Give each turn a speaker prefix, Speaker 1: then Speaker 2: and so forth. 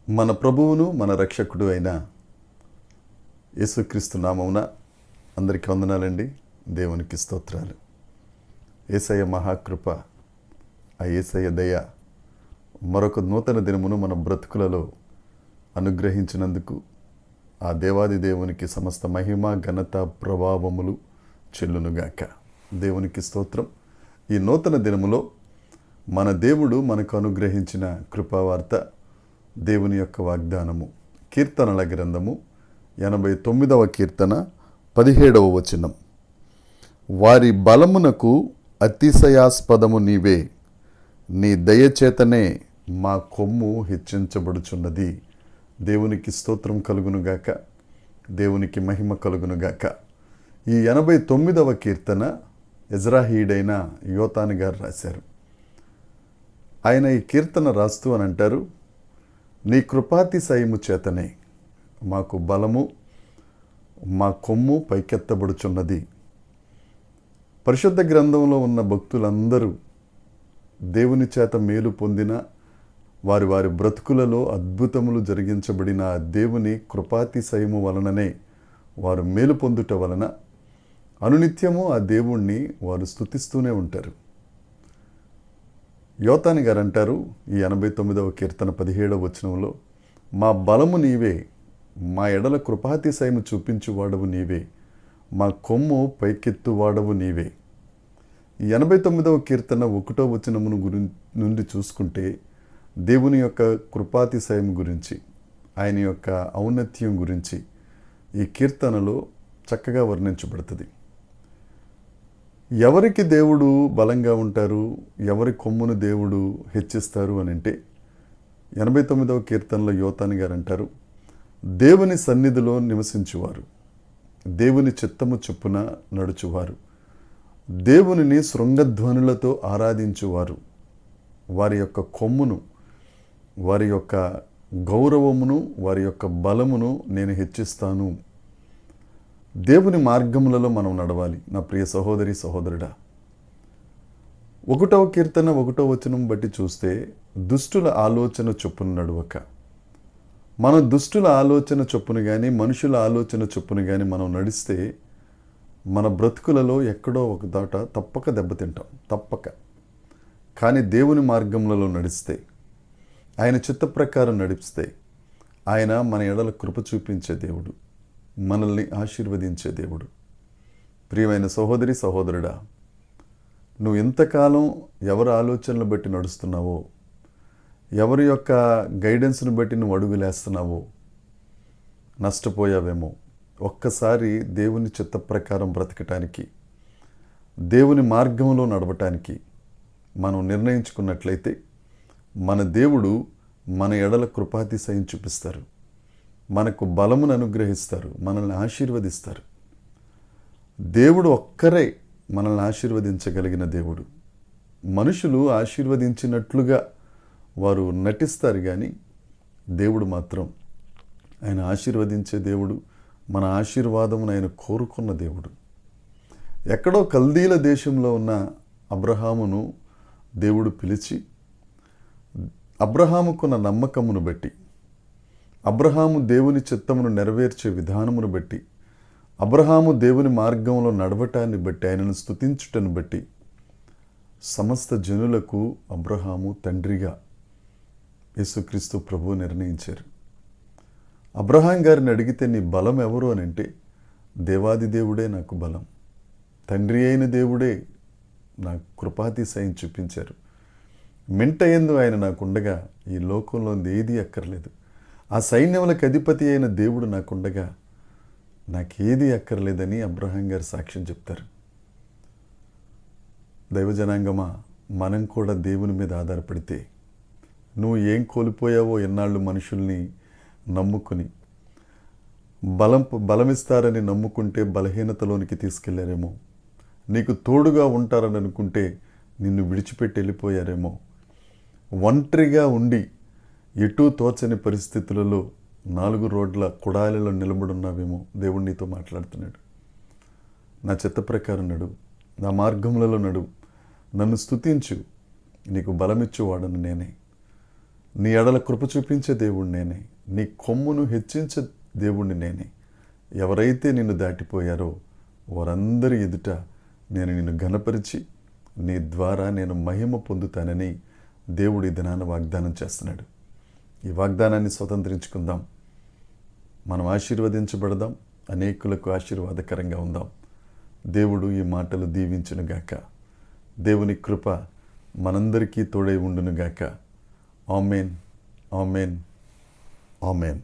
Speaker 1: మన ప్రభువును మన రక్షకుడు అయిన యేసుక్రీస్తు నామమున అందరికీ వందనాలండి. దేవునికి స్తోత్రాలు. యేసయ్య మహాకృప, ఆ యేసయ్య దయ మరొక నూతన దినమును మన బ్రతుకులలో అనుగ్రహించినందుకు ఆ దేవాది దేవునికి సమస్త మహిమ ఘనత ప్రభావములు చెల్లునుగాక. దేవునికి స్తోత్రం. ఈ నూతన దినములో మన దేవుడు మనకు అనుగ్రహించిన కృపావార్త, దేవుని యొక్క వాగ్దానము, కీర్తనల గ్రంథము 89వ కీర్తన 17వ వచనం. వారి బలమునకు అతిశయాస్పదము నీవే, నీ దయచేతనే మా కొమ్ము హెచ్చించబడుచున్నది. దేవునికి స్తోత్రం కలుగునుగాక, దేవునికి మహిమ కలుగునుగాక. ఈ 89వ కీర్తన ఎజ్రాహీయుడైన యోతాను గారు రాశారు. ఆయన ఈ కీర్తన రాస్తూ అని అంటారు, నీ కృపాతిశయము చేతనే మాకు బలము, మా కొమ్ము పైకెత్తబడుచున్నది. పరిశుద్ధ గ్రంథంలో ఉన్న భక్తులందరూ దేవుని చేత మేలు పొందిన వారి వారి బ్రతుకులలో అద్భుతములు జరిగించబడిన దేవుని కృపాతిశయము వలననే వారు మేలు పొందుట వలన అనునిత్యము ఆ దేవుణ్ణి వారు స్తుతిస్తూనే ఉంటారు. యోతాను గారు అంటారు ఈ 89వ కీర్తన 17వ వచనంలో, మా బలము నీవే, మా ఎడల కృపాతిశయము చూపించువాడవు నీవే, మా కొమ్ము పైకెత్తువాడవు నీవే. ఈ 89వ కీర్తన 1వ వచనమును నుండి చూసుకుంటే దేవుని యొక్క కృపాతిశయం గురించి, ఆయన యొక్క ఔన్నత్యం గురించి ఈ కీర్తనలో చక్కగా వర్ణించబడుతుంది. ఎవరికి దేవుడు బలంగా ఉంటారు, ఎవరి కొమ్మును దేవుడు హెచ్చిస్తారు అని అంటే 89వ కీర్తనలో యోతాను గారు అంటారు, దేవుని సన్నిధిలో నివసించువారు, దేవుని చిత్తము చొప్పున నడుచువారు, దేవునిని శృంగధ్వనులతో ఆరాధించువారు, వారి యొక్క కొమ్మును, వారి యొక్క గౌరవమును, వారి యొక్క బలమును నేను హెచ్చిస్తాను. దేవుని మార్గములలో మనం నడవాలి. నా ప్రియ సహోదరి సహోదరుడా, 1వ కీర్తన 1వ వచనం బట్టి చూస్తే దుష్టుల ఆలోచన చొప్పున నడువక, మన దుష్టుల ఆలోచన చొప్పున కానీ మనుషుల ఆలోచన చొప్పున కానీ మనం నడిస్తే మన బ్రతుకులలో ఎక్కడో ఒక దాట తప్పక దెబ్బతింటాం, తప్పక. కానీ దేవుని మార్గములలో నడిస్తే, ఆయన చిత్త ప్రకారం నడిపిస్తే, ఆయన మన ఎడల కృప చూపించే దేవుడు, మనల్ని ఆశీర్వదించే దేవుడు. ప్రియమైన సహోదరి సహోదరుడా, నువ్వు ఎంతకాలం ఎవరి ఆలోచనలు బట్టి నడుస్తున్నావో, ఎవరి యొక్క గైడెన్స్ను బట్టి నువ్వు అడుగులేస్తున్నావో నష్టపోయావేమో. ఒక్కసారి దేవుని చిత్త ప్రకారం బ్రతకటానికి, దేవుని మార్గంలో నడవటానికి మనం నిర్ణయించుకున్నట్లయితే మన దేవుడు మన ఎడల కృపాతిశయం చూపిస్తారు, మనకు బలమును అనుగ్రహిస్తారు, మనల్ని ఆశీర్వదిస్తారు. దేవుడు ఒక్కరే మనల్ని ఆశీర్వదించగలిగిన దేవుడు. మనుషులు ఆశీర్వదించినట్లుగా వారు నటిస్తారు, కానీ దేవుడు మాత్రం ఆయన ఆశీర్వదించే దేవుడు, మన ఆశీర్వాదమును ఆయన కోరుకున్న దేవుడు. ఎక్కడో కల్దీల దేశంలో ఉన్న అబ్రహామును దేవుడు పిలిచి, అబ్రహాముకున్న నమ్మకమును బట్టి, అబ్రహాము దేవుని చిత్తమును నెరవేర్చే విధానమును బట్టి, అబ్రహాము దేవుని మార్గంలో నడవటాన్ని బట్టి, ఆయనను స్తుతించుటను బట్టి సమస్త జనులకు అబ్రహాము తండ్రిగా యేసుక్రీస్తు ప్రభువు నిర్ణయించారు. అబ్రహాం గారిని అడిగితే నీ బలం ఎవరు అని అంటే, దేవాది దేవుడే నాకు బలం, తండ్రి అయిన దేవుడే నాకు కృపాతిశయం చూపించారు. మెంటయందు ఆయన నాకుండగా ఈ లోకంలో ఏది అక్కర్లేదు. ఆ సైన్యములకు అధిపతి అయిన దేవుడు నాకుండగా నాకేది అక్కర్లేదని అబ్రహాం గారు సాక్ష్యం చెప్తారు. దైవజనాంగమా, మనం కూడా దేవుని మీద ఆధారపడితే, నువ్వు ఏం కోల్పోయావో ఎన్నాళ్ళు మనుషుల్ని నమ్ముకుని, బలమిస్తారని నమ్ముకుంటే బలహీనతలోనికి తీసుకెళ్లారేమో, నీకు తోడుగా ఉంటారని అనుకుంటే నిన్ను విడిచిపెట్టి వెళ్ళిపోయారేమో, ఒంటరిగా ఉండి ఎటూ తోచని పరిస్థితులలో 4 రోడ్ల కుడాలలో నిలబడున్నావేమో. దేవుడు నీతో మాట్లాడుతున్నాడు. నా చిత్త ప్రకారం నడు, నా మార్గములలో నడు, నన్ను స్తుతించు, నీకు బలమిచ్చువాడను నేనే. నీ ఎడల కృప చూపించే దేవుడు నేనే, నీ కొమ్మును హెచ్చించే దేవుడిని నేనే. ఎవరైతే నిన్ను దాటిపోయారో వారందరి ఎదుట నేను నిన్ను ఘనపరిచి నీ ద్వారా నేను మహిమ పొందుతానని దేవుడు ఈ దినాన వాగ్దానం చేస్తున్నాడు. ఈ వాగ్దానాన్ని స్వతంత్రించుకుందాం. మనం ఆశీర్వదించబడదాం, అనేకులకు ఆశీర్వాదకరంగా ఉందాం. దేవుడు ఈ మాటలు దీవించునుగాక. దేవుని కృప మనందరికీ తోడై ఉండునుగాక. ఆమేన్, ఆమేన్, ఆమేన్.